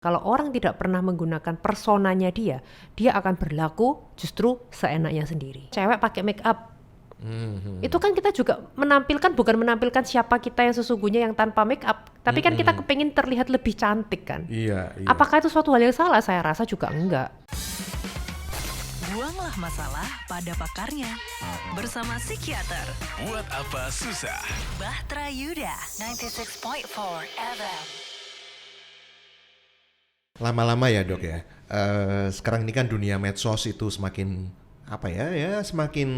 Kalau orang tidak pernah menggunakan personanya dia akan berlaku justru seenaknya sendiri. Cewek pakai make up, itu kan kita juga bukan menampilkan siapa kita yang sesungguhnya yang tanpa make up, tapi kan kita kepingin terlihat lebih cantik kan. Iya. Apakah itu suatu hal yang salah? Saya rasa juga enggak. Buanglah masalah pada pakarnya. Bersama psikiater. Buat apa susah? Bahtera Yuda, 96.4 FM. Lama-lama ya dok ya. Sekarang ini kan dunia medsos itu semakin semakin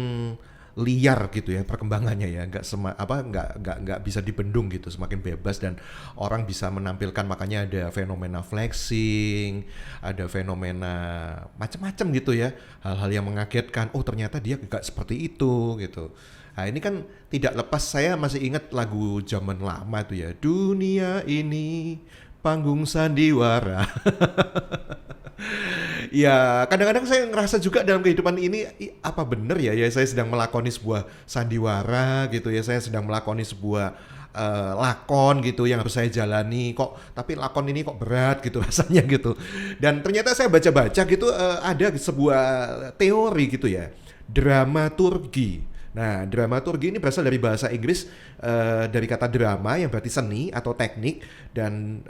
liar gitu ya perkembangannya ya, nggak bisa dibendung gitu, semakin bebas dan orang bisa menampilkan, makanya ada fenomena flexing, ada fenomena macam-macam gitu ya, hal-hal yang mengagetkan, oh ternyata dia nggak seperti itu gitu. Nah ini kan tidak lepas, saya masih ingat lagu zaman lama itu ya, dunia ini panggung sandiwara. Ya kadang-kadang saya ngerasa juga dalam kehidupan ini, apa benar ya saya sedang melakoni sebuah sandiwara gitu ya, saya sedang melakoni sebuah lakon gitu yang harus saya jalani kok, tapi lakon ini kok berat gitu rasanya gitu. Dan ternyata saya baca-baca gitu, ada sebuah teori gitu ya, dramaturgi. Nah, dramaturgi ini berasal dari bahasa Inggris, dari kata drama yang berarti seni atau teknik, dan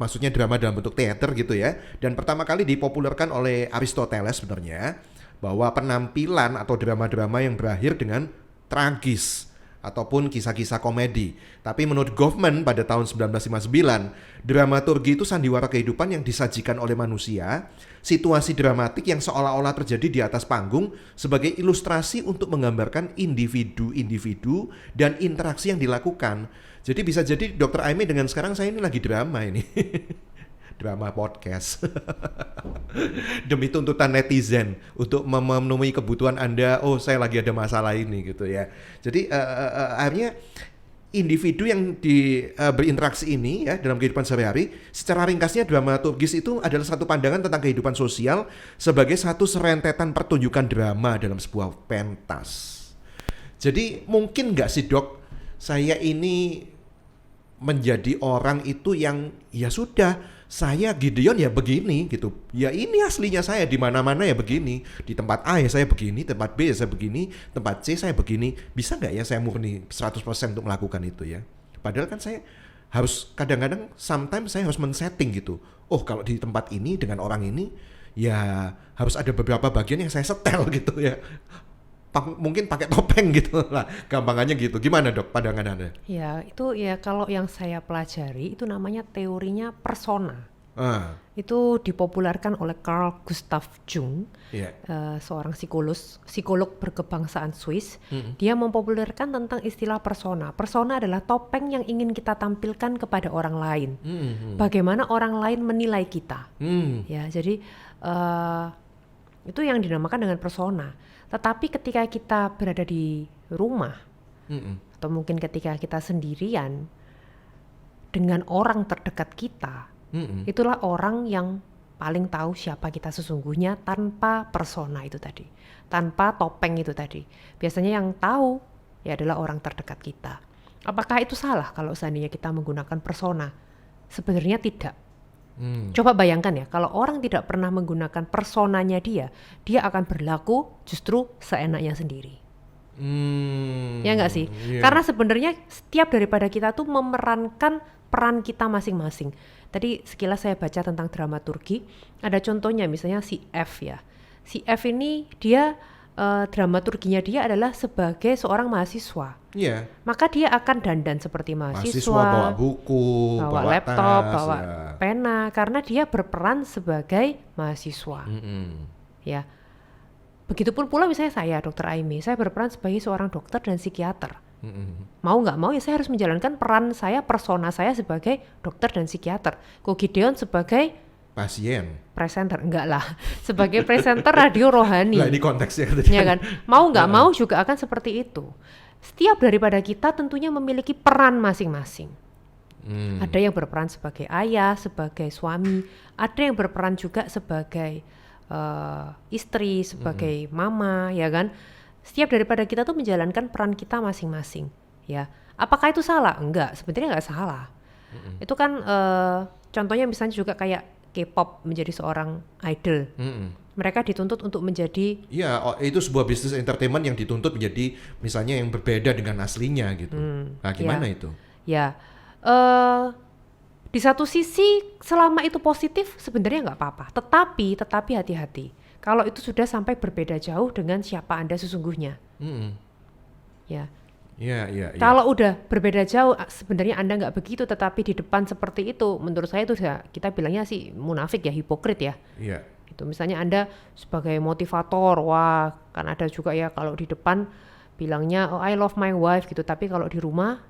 maksudnya drama dalam bentuk teater gitu ya. Dan pertama kali dipopulerkan oleh Aristoteles sebenarnya, bahwa penampilan atau drama-drama yang berakhir dengan tragis ataupun kisah-kisah komedi. Tapi menurut Goffman pada tahun 1959, dramaturgi itu sandiwara kehidupan yang disajikan oleh manusia, situasi dramatik yang seolah-olah terjadi di atas panggung sebagai ilustrasi untuk menggambarkan individu-individu dan interaksi yang dilakukan. Jadi bisa jadi Dr. Aimee dengan sekarang saya ini lagi drama ini. Drama podcast. Demi tuntutan netizen untuk memenuhi kebutuhan Anda, oh saya lagi ada masalah ini gitu ya. Jadi akhirnya individu yang berinteraksi ini ya dalam kehidupan sehari-hari, secara ringkasnya dramaturgis itu adalah satu pandangan tentang kehidupan sosial sebagai satu serentetan pertunjukan drama dalam sebuah pentas. Jadi mungkin nggak sih dok, saya ini menjadi orang itu yang ya sudah, saya Gideon ya begini gitu. Ya ini aslinya saya, di mana-mana ya begini. Di tempat A ya saya begini, tempat B ya saya begini, tempat C saya begini. Bisa nggak ya saya murni 100% untuk melakukan itu ya? Padahal kan saya harus kadang-kadang, sometimes saya harus men-setting gitu. Oh kalau di tempat ini dengan orang ini ya harus ada beberapa bagian yang saya setel gitu ya. Mungkin pakai topeng gitu lah, gampangannya gitu. Gimana dok pandangan Anda? Ya itu ya, kalau yang saya pelajari itu namanya teorinya persona. Itu dipopulerkan oleh Carl Gustav Jung, seorang psikolog berkebangsaan Swiss. Dia mempopulerkan tentang istilah persona. Persona adalah topeng yang ingin kita tampilkan kepada orang lain. Bagaimana orang lain menilai kita. Ya, jadi itu yang dinamakan dengan persona. Tetapi ketika kita berada di rumah, atau mungkin ketika kita sendirian dengan orang terdekat kita, itulah orang yang paling tahu siapa kita sesungguhnya tanpa persona itu tadi, tanpa topeng itu tadi. Biasanya yang tahu ya adalah orang terdekat kita. Apakah itu salah kalau seandainya kita menggunakan persona? Sebenarnya tidak. Coba bayangkan ya, kalau orang tidak pernah menggunakan personanya dia akan berlaku justru seenaknya sendiri. Ya nggak sih? Yeah. Karena sebenarnya setiap daripada kita tuh memerankan peran kita masing-masing. Tadi sekilas saya baca tentang dramaturgi, ada contohnya misalnya si F ya. Si F ini dia dramaturginya dia adalah sebagai seorang mahasiswa. Iya. Maka dia akan dandan seperti mahasiswa, bawa buku, bawa laptop, bawa pena, karena dia berperan sebagai mahasiswa. Ya. Begitupun pula misalnya saya, Dr. Aimee, saya berperan sebagai seorang dokter dan psikiater. Mau nggak mau ya saya harus menjalankan peran saya, persona saya sebagai dokter dan psikiater. Ko Gideon sebagai pasien, presenter, enggak lah, sebagai presenter radio rohani. Lah ini konteksnya ya kan, mau nggak mau juga akan seperti itu. Setiap daripada kita tentunya memiliki peran masing-masing. Ada yang berperan sebagai ayah, sebagai suami, ada yang berperan juga sebagai istri, sebagai mama, ya kan. Setiap daripada kita tuh menjalankan peran kita masing-masing. Ya, apakah itu salah? Enggak, sebenarnya nggak salah. Itu kan contohnya misalnya juga kayak K-pop, menjadi seorang idol. Mereka dituntut untuk menjadi itu sebuah bisnis entertainment yang dituntut menjadi misalnya yang berbeda dengan aslinya gitu. Nah, gimana itu? Ya, di satu sisi selama itu positif sebenarnya nggak apa-apa. Tetapi hati-hati. Kalau itu sudah sampai berbeda jauh dengan siapa Anda sesungguhnya. Ya. Kalau udah berbeda jauh, sebenarnya Anda nggak begitu, tetapi di depan seperti itu, menurut saya itu kita bilangnya sih munafik ya, hipokrit ya. Itu misalnya Anda sebagai motivator, wah kan ada juga ya kalau di depan bilangnya I love my wife gitu, tapi kalau di rumah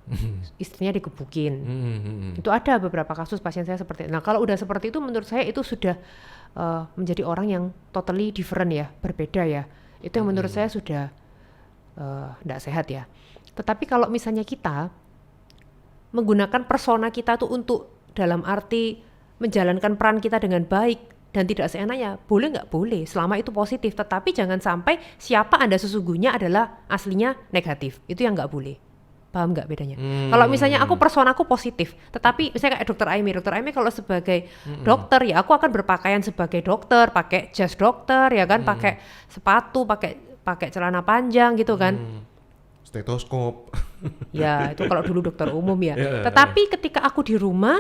istrinya digebukin. Itu ada beberapa kasus pasien saya seperti itu. Nah kalau udah seperti itu menurut saya itu sudah menjadi orang yang totally different ya, berbeda ya. Itu yang menurut saya sudah tidak sehat ya. Tetapi kalau misalnya kita menggunakan persona kita tuh untuk dalam arti menjalankan peran kita dengan baik dan tidak seenaknya, boleh nggak? Boleh, selama itu positif. Tetapi jangan sampai siapa Anda sesungguhnya adalah aslinya negatif. Itu yang nggak boleh. Paham nggak bedanya? Kalau misalnya aku personaku positif, tetapi misalnya kayak Dokter Aimee kalau sebagai dokter ya aku akan berpakaian sebagai dokter, pakai jas dokter ya kan, pakai sepatu, pakai celana panjang gitu kan. Stetoskop. Ya itu kalau dulu dokter umum ya. Tetapi ketika aku di rumah,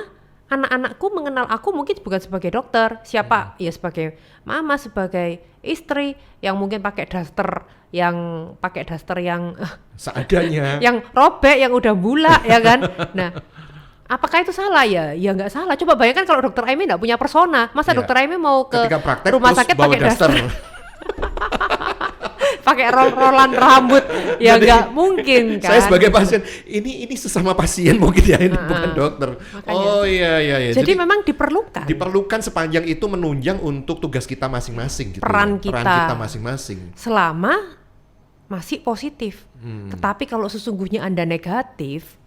anak-anakku mengenal aku mungkin bukan sebagai dokter, siapa? Ya sebagai mama, sebagai istri yang mungkin pakai daster yang seadanya, yang robek, yang udah bulak ya kan. Nah, apakah itu salah ya? Ya nggak salah. Coba bayangkan kalau Dokter Aimee nggak punya persona, masa Dokter Aimee mau ke rumah sakit pakai daster? Pakai roll-rollan rambut ya nggak mungkin kan. Saya sebagai pasien ini sesama pasien mungkin ya, ini bukan dokter. Makanya. Oh iya. Jadi memang diperlukan sepanjang itu menunjang untuk tugas kita masing-masing gitu. Peran kita masing-masing selama masih positif. Tetapi kalau sesungguhnya Anda negatif,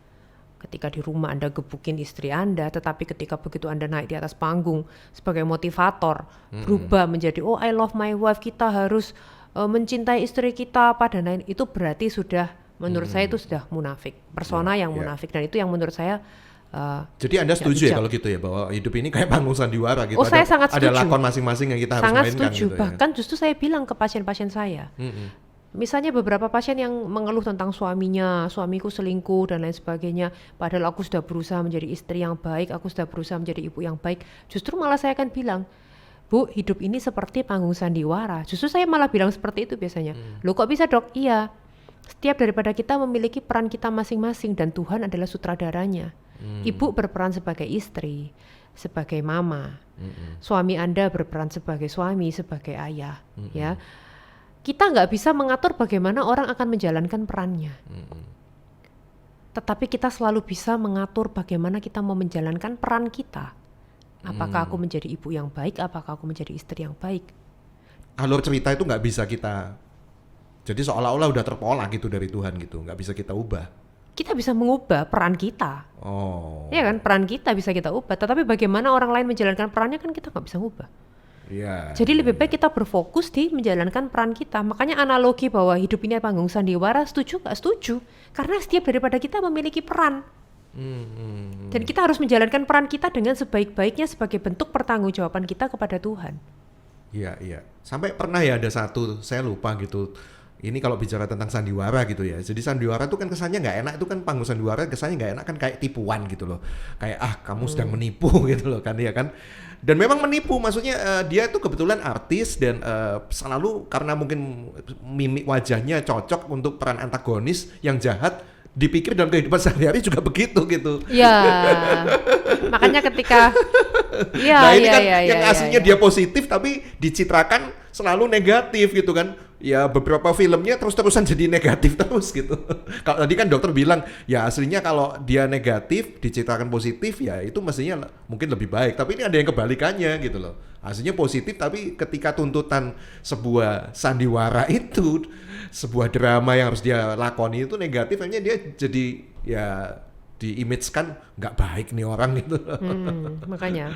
ketika di rumah Anda gebukin istri Anda, tetapi ketika begitu Anda naik di atas panggung sebagai motivator, berubah menjadi I love my wife, kita harus mencintai istri kita, dan lain, itu berarti sudah menurut saya itu sudah munafik, persona yang munafik, dan itu yang menurut saya jadi Anda setuju ya kalau gitu ya, bahwa hidup ini kayak panggung sandiwara gitu. Saya sangat setuju. Ada lakon masing-masing yang kita harus sangat mainkan setuju. gitu. Bahkan justru saya bilang ke pasien-pasien saya, misalnya beberapa pasien yang mengeluh tentang suamiku selingkuh dan lain sebagainya, padahal aku sudah berusaha menjadi istri yang baik, aku sudah berusaha menjadi ibu yang baik, justru malah saya akan bilang, Bu, hidup ini seperti panggung sandiwara. Justru saya malah bilang seperti itu biasanya. Loh kok bisa dok? Iya, setiap daripada kita memiliki peran kita masing-masing dan Tuhan adalah sutradaranya. Ibu berperan sebagai istri, sebagai mama. Suami Anda berperan sebagai suami, sebagai ayah. Ya, kita nggak bisa mengatur bagaimana orang akan menjalankan perannya. Tetapi kita selalu bisa mengatur bagaimana kita mau menjalankan peran kita. Apakah aku menjadi ibu yang baik, apakah aku menjadi istri yang baik. Alur cerita itu nggak bisa kita, jadi seolah-olah udah terpola gitu dari Tuhan gitu, nggak bisa kita ubah. Kita bisa mengubah peran kita. Iya kan, peran kita bisa kita ubah, tetapi bagaimana orang lain menjalankan perannya kan kita nggak bisa ubah. Jadi lebih baik kita berfokus di menjalankan peran kita. Makanya analogi bahwa hidup ini panggung sandiwara, setuju nggak? Setuju. Karena setiap daripada kita memiliki peran. Dan kita harus menjalankan peran kita dengan sebaik-baiknya sebagai bentuk pertanggungjawaban kita kepada Tuhan. Iya. Sampai pernah ya ada satu, saya lupa gitu. Ini kalau bicara tentang sandiwara gitu ya. Jadi sandiwara itu kan kesannya nggak enak, itu kan panggung sandiwara kesannya nggak enak kan, kayak tipuan gitu loh. Kayak kamu sedang menipu gitu loh kan ya kan. Dan memang menipu, maksudnya dia itu kebetulan artis dan selalu karena mungkin mimik wajahnya cocok untuk peran antagonis yang jahat, dipikir dalam kehidupan sehari-hari juga begitu gitu. Ya, makanya ketika yang aslinya dia positif tapi dicitrakan selalu negatif gitu kan. Ya beberapa filmnya terus-terusan jadi negatif terus gitu. Kalau tadi kan dokter bilang ya aslinya kalau dia negatif dicitrakan positif ya itu mestinya mungkin lebih baik. Tapi ini ada yang kebalikannya gitu loh. Aslinya positif tapi ketika tuntutan sebuah sandiwara itu, sebuah drama yang harus dia lakoni itu negatif, akhirnya dia jadi ya di-image-kan nggak baik nih orang gitu. Makanya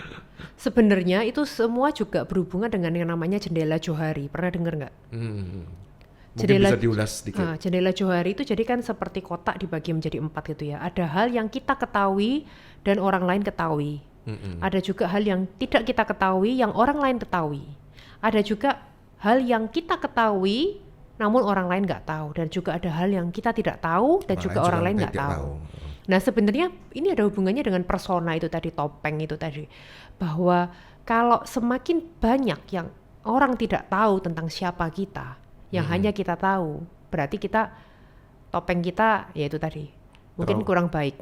sebenarnya itu semua juga berhubungan dengan yang namanya jendela johari. Pernah dengar nggak? Mungkin bisa diulas sedikit. Jendela johari itu jadi kan seperti kotak dibagi menjadi 4 gitu ya. Ada hal yang kita ketahui dan orang lain ketahui. Ada juga hal yang tidak kita ketahui yang orang lain ketahui. Ada juga hal yang kita ketahui namun orang lain nggak tahu, dan juga ada hal yang kita tidak tahu dan juga orang lain nggak tahu. Nah sebenarnya ini ada hubungannya dengan persona itu tadi, topeng itu tadi, bahwa kalau semakin banyak yang orang tidak tahu tentang siapa kita, yang hanya kita tahu, berarti kita, topeng kita yaitu tadi mungkin kurang baik,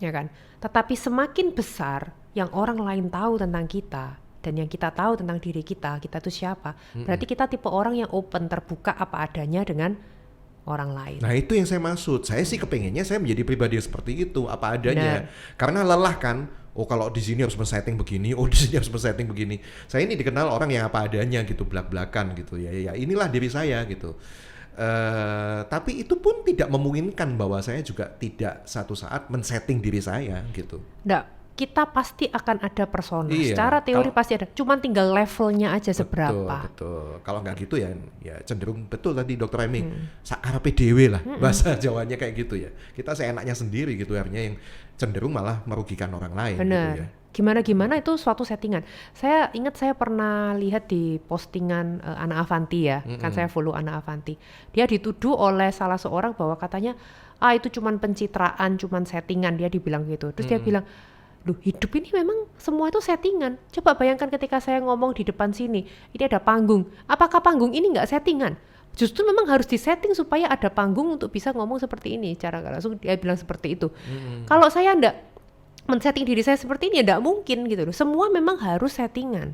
ya kan? Tetapi semakin besar yang orang lain tahu tentang kita dan yang kita tahu tentang diri kita tuh siapa, berarti kita tipe orang yang open, terbuka apa adanya dengan orang lain. Nah itu yang saya maksud, saya sih kepengennya saya menjadi pribadi seperti itu, apa adanya. Karena lelah kan, oh kalau di sini harus men-setting begini, oh di sini harus men-setting begini. Saya ini dikenal orang yang apa adanya gitu, belak-belakan gitu ya. Ya inilah diri saya gitu. Tapi itu pun tidak memungkinkan bahwa saya juga tidak satu saat men-setting diri saya gitu. Nggak, kita pasti akan ada persona. Secara teori pasti ada, cuman tinggal levelnya aja seberapa. Betul. Kalau nggak gitu ya cenderung betul tadi Dokter Emi, sakarepe dhewe lah, bahasa Jawanya kayak gitu ya. Kita seenaknya sendiri gitu, artinya yang cenderung malah merugikan orang lain. Benar. Gitu ya. Gimana itu suatu settingan. Saya ingat saya pernah lihat di postingan Ana Avanti ya, kan saya follow Ana Avanti. Dia dituduh oleh salah seorang bahwa katanya itu cuman pencitraan, cuman settingan, dia dibilang gitu. Terus dia bilang, loh hidup ini memang semua itu settingan. Coba bayangkan ketika saya ngomong di depan sini, ini ada panggung. Apakah panggung ini nggak settingan? Justru memang harus disetting supaya ada panggung untuk bisa ngomong seperti ini. Cara langsung dia bilang seperti itu. Kalau saya nggak men-setting diri saya seperti ini ya nggak mungkin gitu loh. Semua memang harus settingan.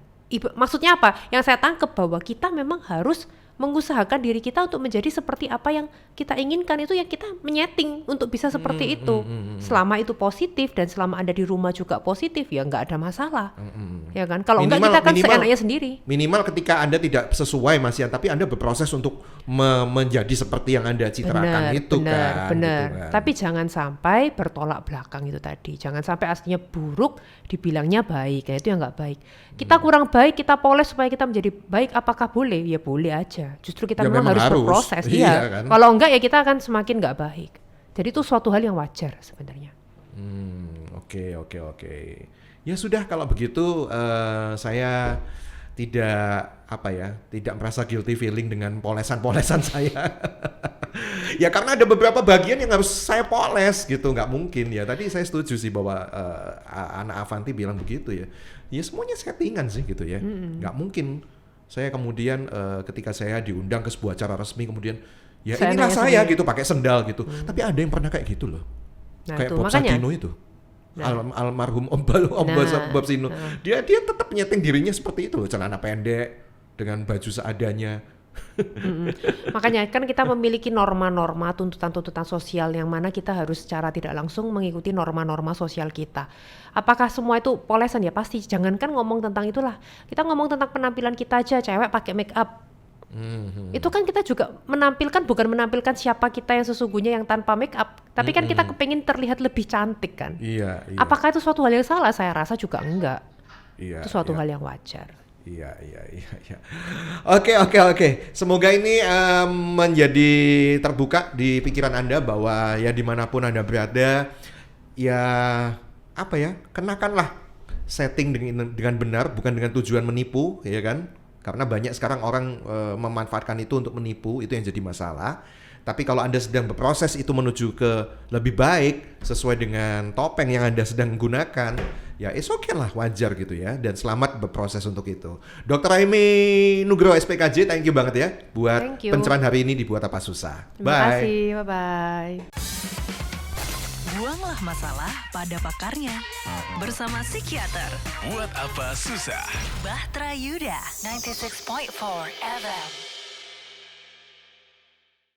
Maksudnya apa? Yang saya tangkap bahwa kita memang harus mengusahakan diri kita untuk menjadi seperti apa yang kita inginkan, itu yang kita menyeting untuk bisa seperti itu. Selama itu positif dan selama Anda di rumah juga positif ya nggak ada masalah. Ya kan? Kalau enggak kita kan seenaknya sendiri. Minimal ketika Anda tidak sesuai Mas Yan, tapi Anda berproses untuk menjadi seperti yang Anda citrakan itu kan. Benar. Gitu kan. Tapi jangan sampai bertolak belakang itu tadi. Jangan sampai aslinya buruk dibilangnya baik. Kayak itu yang nggak baik. Kita kurang baik, kita poles supaya kita menjadi baik, apakah boleh? Ya boleh aja. Justru kita memang harus berproses. Iya. Kan? Kalau enggak ya kita akan semakin nggak baik. Jadi itu suatu hal yang wajar sebenarnya. Oke. Ya sudah kalau begitu saya tidak merasa guilty feeling dengan polesan-polesan saya. Ya karena ada beberapa bagian yang harus saya poles gitu, nggak mungkin ya. Tadi saya setuju sih bahwa Ana Avanti bilang begitu ya. Ya semuanya settingan sih gitu ya. Nggak mungkin saya kemudian ketika saya diundang ke sebuah acara resmi kemudian ya inilah saya gitu pakai sendal gitu. Tapi ada yang pernah kayak gitu loh. Nah, kayak Bob Sadino itu. Almarhum Om Bob Sadino. Dia tetap nyeting dirinya seperti itu loh, celana pendek dengan baju seadanya. Makanya kan kita memiliki norma-norma, tuntutan-tuntutan sosial yang mana kita harus secara tidak langsung mengikuti norma-norma sosial kita. Apakah semua itu polesan? Ya pasti. Jangankan ngomong tentang itulah, kita ngomong tentang penampilan kita aja, cewek pakai make up. Itu kan kita juga bukan menampilkan siapa kita yang sesungguhnya yang tanpa make up, tapi kan kita kepengin terlihat lebih cantik kan. Iya. Apakah itu suatu hal yang salah? Saya rasa juga enggak. Itu suatu hal yang wajar. Iya. Oke. Semoga ini menjadi terbuka di pikiran Anda bahwa ya dimanapun Anda berada, ya kenakanlah setting dengan benar, bukan dengan tujuan menipu, ya kan? Karena banyak sekarang orang memanfaatkan itu untuk menipu, itu yang jadi masalah. Tapi kalau Anda sedang berproses itu menuju ke lebih baik sesuai dengan topeng yang Anda sedang gunakan, ya it's okay lah, wajar gitu ya. Dan selamat berproses untuk itu. Dr. Amy Nugroho SPKJ, thank you banget ya buat pencerahan hari ini di Buat Apa Susah. Terima kasih, bye-bye. Buanglah masalah pada pakarnya. Bersama psikiater Buat Apa Susah, Bahtera Yuda 96.4 FM.